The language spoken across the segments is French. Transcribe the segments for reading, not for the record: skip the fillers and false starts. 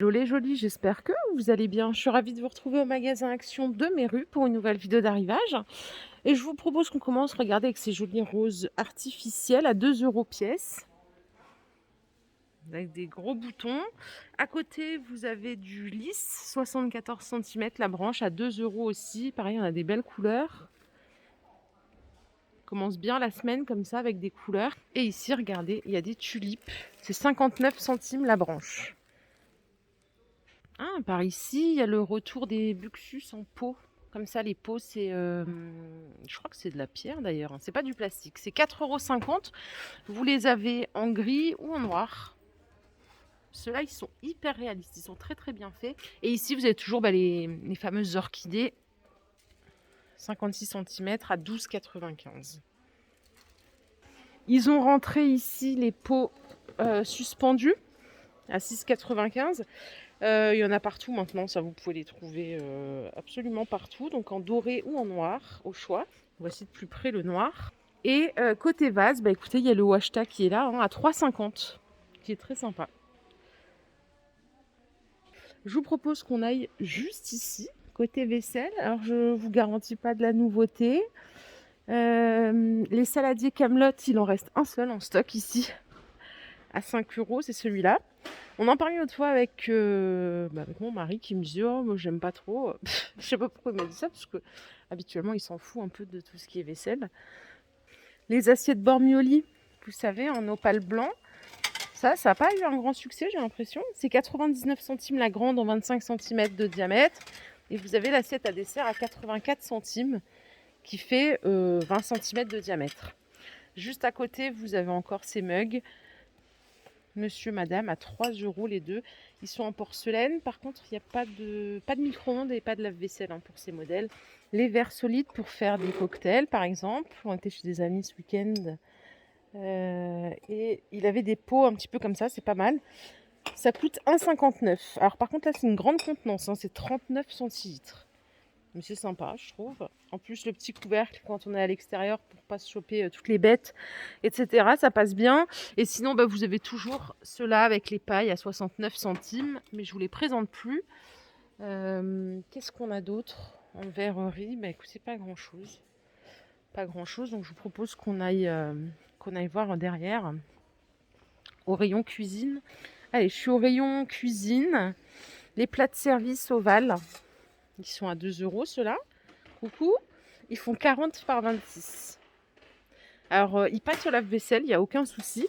Hello les jolis, j'espère que vous allez bien. Je suis ravie de vous retrouver au magasin Action de Méru pour une nouvelle vidéo d'arrivage. Et je vous propose qu'on commence, regardez, avec ces jolies roses artificielles à 2 € pièce. Avec des gros boutons. À côté, vous avez du lisse, 74 cm la branche à 2 € aussi. Pareil, on a des belles couleurs. On commence bien la semaine comme ça avec des couleurs. Et ici, regardez, il y a des tulipes. C'est 59 centimes la branche. Ah, par ici, il y a le retour des buxus en pot. Comme ça, les pots, c'est. Je crois que c'est de la pierre d'ailleurs, hein. C'est pas du plastique. C'est 4,50 €. Vous les avez en gris ou en noir. Ceux-là, ils sont hyper réalistes. Ils sont très très bien faits. Et ici, vous avez toujours les fameuses orchidées. 56 cm à 12,95 €. Ils ont rentré ici les pots suspendus à 6,95 €. Il y en a partout maintenant, ça vous pouvez les trouver absolument partout, donc en doré ou en noir, au choix. Voici de plus près le noir. Et côté vase, bah écoutez, il y a le washta qui est là, hein, à 3,50 €, qui est très sympa. Je vous propose qu'on aille juste ici, côté vaisselle. Alors je vous garantis pas de la nouveauté. Les saladiers Camelot, il en reste un seul en stock ici, à 5 €, c'est celui-là. On en parlait l'autre fois avec mon mari qui me dit: «Oh, moi j'aime pas trop». Je sais pas pourquoi il m'a dit ça, parce que habituellement il s'en fout un peu de tout ce qui est vaisselle. Les assiettes Bormioli, vous savez, en opale blanc, ça n'a pas eu un grand succès, j'ai l'impression. C'est 99 centimes la grande en 25 cm de diamètre. Et vous avez l'assiette à dessert à 84 centimes qui fait 20 cm de diamètre. Juste à côté, vous avez encore ces mugs. Monsieur, madame, à 3 € les deux. Ils sont en porcelaine. Par contre, il n'y a pas de micro-ondes et pas de lave-vaisselle, hein, pour ces modèles. Les verres solides pour faire des cocktails, par exemple. On était chez des amis ce week-end. Et il avait des pots un petit peu comme ça, c'est pas mal. Ça coûte 1,59 €. Alors par contre, là, c'est une grande contenance, hein, c'est 39 centilitres. Mais c'est sympa, je trouve. En plus, le petit couvercle, quand on est à l'extérieur, pour pas se choper toutes les bêtes, etc., ça passe bien. Et sinon, vous avez toujours ceux-là avec les pailles à 69 centimes. Mais je ne vous les présente plus. Qu'est-ce qu'on a d'autre en verrerie? Écoutez, pas grand-chose. Pas grand-chose. Donc, je vous propose qu'on aille voir derrière, au rayon cuisine. Allez, je suis au rayon cuisine. Les plats de service ovales. Ils sont à 2 € ceux-là. Coucou. Ils font 40 par 26. Alors, ils passent au lave-vaisselle, il n'y a aucun souci.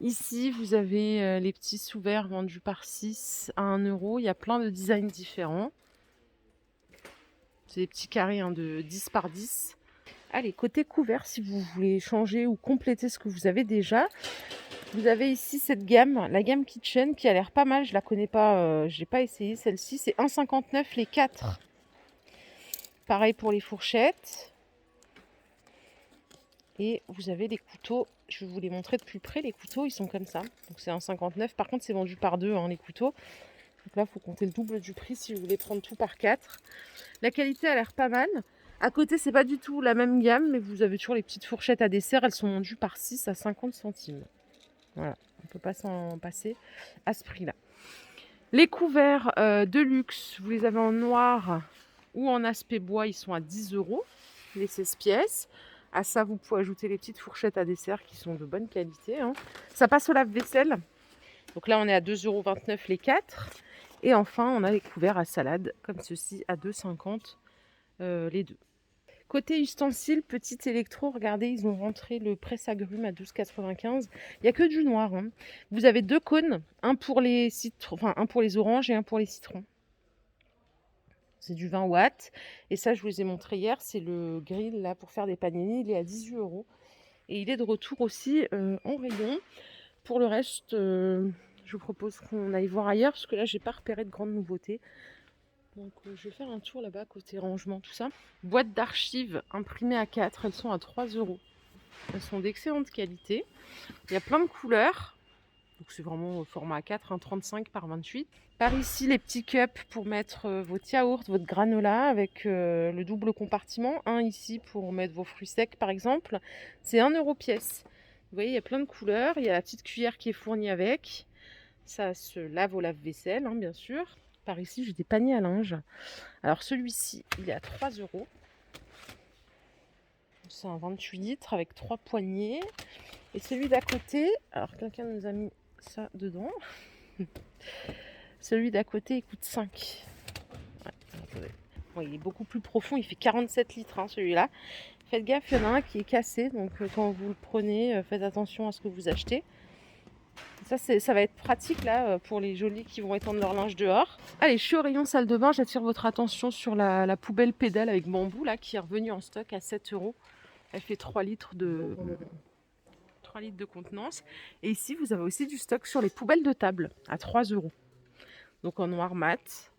Ici, vous avez les petits sous-verres vendus par 6 à 1 €. Il y a plein de designs différents. C'est des petits carrés, hein, de 10 par 10. Allez, côté couvert, si vous voulez changer ou compléter ce que vous avez déjà, vous avez ici cette gamme, la gamme Kitchen, qui a l'air pas mal. Je la connais pas, je l'ai pas essayé celle-ci. C'est 1,59 € les 4. Pareil pour les fourchettes. Et vous avez les couteaux. Je vais vous les montrer de plus près. Les couteaux, ils sont comme ça. Donc c'est 1,59 €. Par contre, c'est vendu par 2, hein, les couteaux. Donc là, il faut compter le double du prix si vous voulez prendre tout par 4. La qualité a l'air pas mal. À côté, c'est pas du tout la même gamme, mais vous avez toujours les petites fourchettes à dessert. Elles sont vendues par 6 à 50 centimes. Voilà, on ne peut pas s'en passer à ce prix-là. Les couverts de luxe, vous les avez en noir ou en aspect bois, ils sont à 10 €, les 16 pièces. À ça, vous pouvez ajouter les petites fourchettes à dessert qui sont de bonne qualité, hein. Ça passe au lave-vaisselle. Donc là, on est à 2,29 € les 4. Et enfin, on a les couverts à salade, comme ceci, à 2,50 € les deux. Côté ustensiles, petit électro, regardez, ils ont rentré le presse-agrumes à 12,95 €. Il n'y a que du noir, hein. Vous avez 2 cônes, un pour les oranges et un pour les citrons. C'est du 20 watts. Et ça, je vous les ai montré hier, c'est le grill là pour faire des panini. Il est à 18 €. Et il est de retour aussi en rayon. Pour le reste, je vous propose qu'on aille voir ailleurs, parce que là, j'ai pas repéré de grandes nouveautés. Donc je vais faire un tour là-bas, côté rangement, tout ça. Boîtes d'archives imprimées à 4, elles sont à 3 €. Elles sont d'excellente qualité. Il y a plein de couleurs. Donc c'est vraiment au format A4, hein, 35 par 28. Par ici, les petits cups pour mettre votre yaourt, votre granola avec le double compartiment. Un ici pour mettre vos fruits secs par exemple. C'est 1 € pièce. Vous voyez, il y a plein de couleurs. Il y a la petite cuillère qui est fournie avec. Ça se lave au lave-vaisselle, hein, bien sûr. Par ici, j'ai des paniers à linge. Alors celui-ci, il est à 3 euros. C'est un 28 litres avec 3 poignées. Et celui d'à côté, alors quelqu'un nous a mis ça dedans. Celui d'à côté, il coûte 5. Ouais, attendez. Bon, il est beaucoup plus profond, il fait 47 litres, hein, celui-là. Faites gaffe, il y en a un qui est cassé, donc quand vous le prenez, faites attention à ce que vous achetez. Ça va être pratique là pour les jolis qui vont étendre leur linge dehors. Allez, je suis au rayon salle de bain, j'attire votre attention sur la poubelle pédale avec bambou là, qui est revenue en stock à 7 euros. Elle fait 3 litres de contenance. Et ici, vous avez aussi du stock sur les poubelles de table à 3 euros. Donc en noir mat.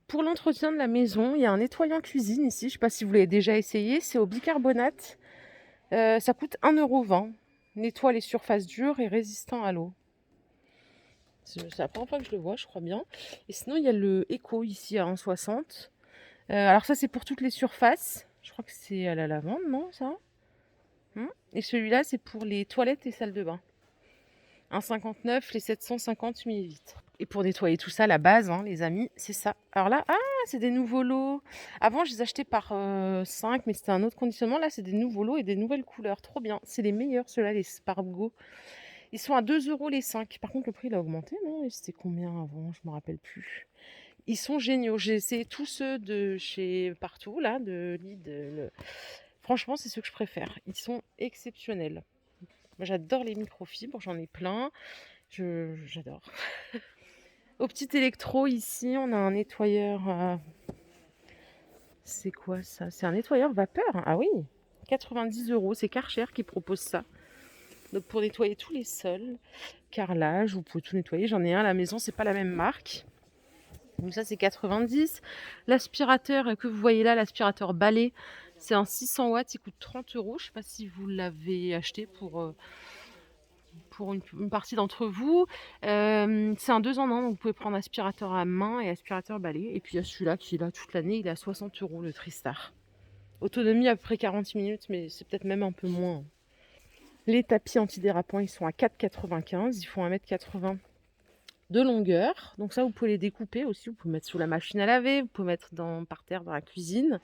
Pour l'entretien de la maison, il y a un nettoyant cuisine ici. Je ne sais pas si vous l'avez déjà essayé. C'est au bicarbonate. Ça coûte 1,20 €. Nettoie les surfaces dures et résistant à l'eau. C'est la première fois que je le vois, je crois bien. Et sinon, il y a le Eco ici à 1,60 €. Alors ça, c'est pour toutes les surfaces. Je crois que c'est à la lavande, non, ça? Et celui-là, c'est pour les toilettes et salles de bain. 1,59 €, les 750 millilitres. Et pour nettoyer tout ça, la base, hein, les amis, c'est ça. Alors là, c'est des nouveaux lots. Avant, je les achetais par 5, mais c'était un autre conditionnement. Là, c'est des nouveaux lots et des nouvelles couleurs. Trop bien. C'est les meilleurs, ceux-là, les Spargo. Ils sont à 2 € les 5. Par contre, le prix, il a augmenté, non? Et c'était combien avant? Je ne me rappelle plus. Ils sont géniaux. J'ai essayé tous ceux de chez partout, là, de Lidl. Franchement, c'est ceux que je préfère. Ils sont exceptionnels. Moi, j'adore les microfibres, j'en ai plein. J'adore. Au petit électro, ici, on a un nettoyeur. C'est quoi ça? C'est un nettoyeur vapeur. Ah oui, 90 €. C'est Karcher qui propose ça. Donc pour nettoyer tous les sols, carrelage, vous pouvez tout nettoyer. J'en ai un à la maison, c'est pas la même marque. Donc ça, c'est 90. L'aspirateur que vous voyez là, l'aspirateur balai, c'est un 600 watts, il coûte 30 €. Je ne sais pas si vous l'avez acheté pour une partie d'entre vous. C'est un 2 en 1, donc vous pouvez prendre aspirateur à main et aspirateur balai. Et puis il y a celui-là qui est là toute l'année, il est à 60 € le Tristar. Autonomie à peu près 40 minutes, mais c'est peut-être même un peu moins. Les tapis antidérapants, ils sont à 4,95 €. Ils font 1,80 m de longueur. Donc ça, vous pouvez les découper aussi. Vous pouvez mettre sous la machine à laver, vous pouvez mettre par terre dans la cuisine.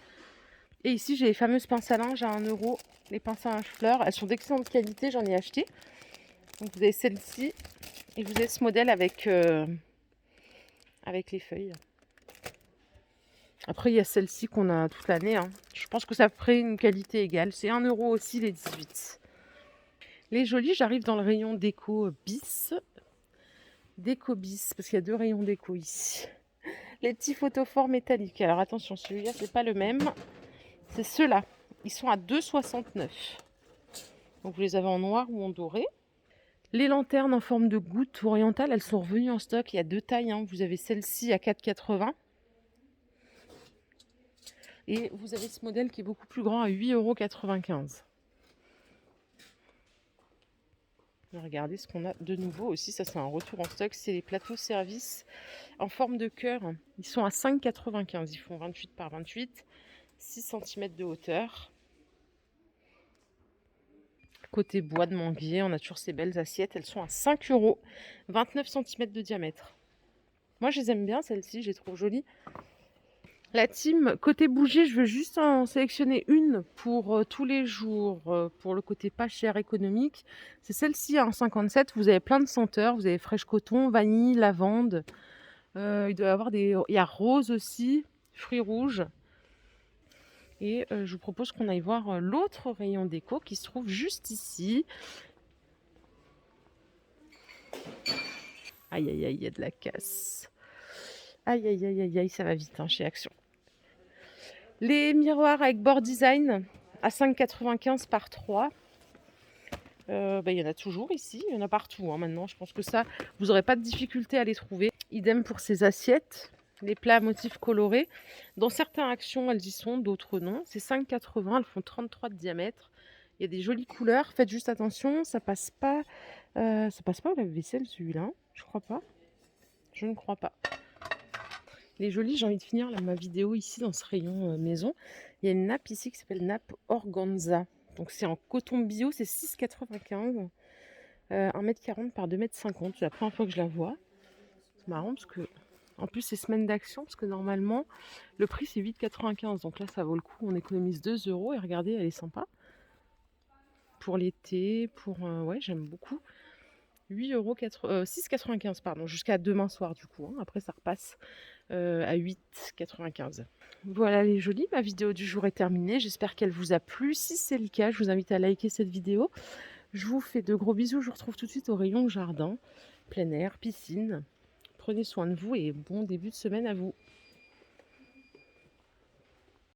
Et ici, j'ai les fameuses pinces à linge à 1 €. Les pinces à linge fleurs, elles sont d'excellente qualité, j'en ai acheté. Donc vous avez celle-ci et vous avez ce modèle avec les feuilles. Après, il y a celle-ci qu'on a toute l'année. Je pense que ça ferait une qualité égale. C'est 1 € aussi les 18. Les jolis, j'arrive dans le rayon déco bis. Déco bis, parce qu'il y a 2 rayons déco ici. Les petits photophores métalliques. Alors attention, celui-là, c'est pas le même. C'est ceux-là. Ils sont à 2,69 €. Donc vous les avez en noir ou en doré. Les lanternes en forme de goutte orientale, elles sont revenues en stock. Il y a 2 tailles. Vous avez celle-ci à 4,80 €. Et vous avez ce modèle qui est beaucoup plus grand à 8,95 €. Regardez ce qu'on a de nouveau aussi. Ça, c'est un retour en stock. C'est les plateaux service en forme de cœur. Ils sont à 5,95 €. Ils font 28 par 28, 6 cm de hauteur. Côté bois de manguier, on a toujours ces belles assiettes. Elles sont à 5 €, 29 cm de diamètre. Moi, je les aime bien, celles-ci. Je les trouve jolies. La team, côté bougie, je veux juste en sélectionner une pour tous les jours, pour le côté pas cher, économique. C'est celle-ci à 1,57 €. Vous avez plein de senteurs. Vous avez fraîche coton, vanille, lavande. Il doit y avoir il y a rose aussi, fruits rouges. Et je vous propose qu'on aille voir l'autre rayon déco qui se trouve juste ici. Aïe, aïe, aïe, il y a de la casse. Aïe, aïe, aïe, aïe, aïe, ça va vite chez Action. Les miroirs avec bord design à 5,95 € par 3. Il y en a toujours ici, il y en a partout maintenant. Je pense que ça, vous n'aurez pas de difficulté à les trouver. Idem pour ces assiettes, les plats à motifs colorés. Dans certaines Actions, elles y sont, d'autres non. C'est 5,80 €, elles font 33 de diamètre. Il y a des jolies couleurs. Faites juste attention, ça passe pas au lave-vaisselle celui-là. Je crois pas. Je ne crois pas. Les jolis, j'ai envie de finir ma vidéo ici dans ce rayon maison. Il y a une nappe ici qui s'appelle nappe organza. Donc c'est en coton bio, c'est 6,95 €. 1,40 m par 2,50 m. C'est la première fois que je la vois. C'est marrant parce que, en plus, c'est semaine d'action parce que normalement, le prix c'est 8,95 €. Donc là, ça vaut le coup. On économise 2 € et regardez, elle est sympa. Pour l'été, ouais, j'aime beaucoup. 6,95 €, pardon, jusqu'à demain soir du coup. Après, ça repasse à 8,95 €. Voilà les jolis, ma vidéo du jour est terminée. J'espère qu'elle vous a plu. Si c'est le cas, je vous invite à liker cette vidéo. Je vous fais de gros bisous. Je vous retrouve tout de suite au rayon jardin, plein air, piscine. Prenez soin de vous et bon début de semaine à vous.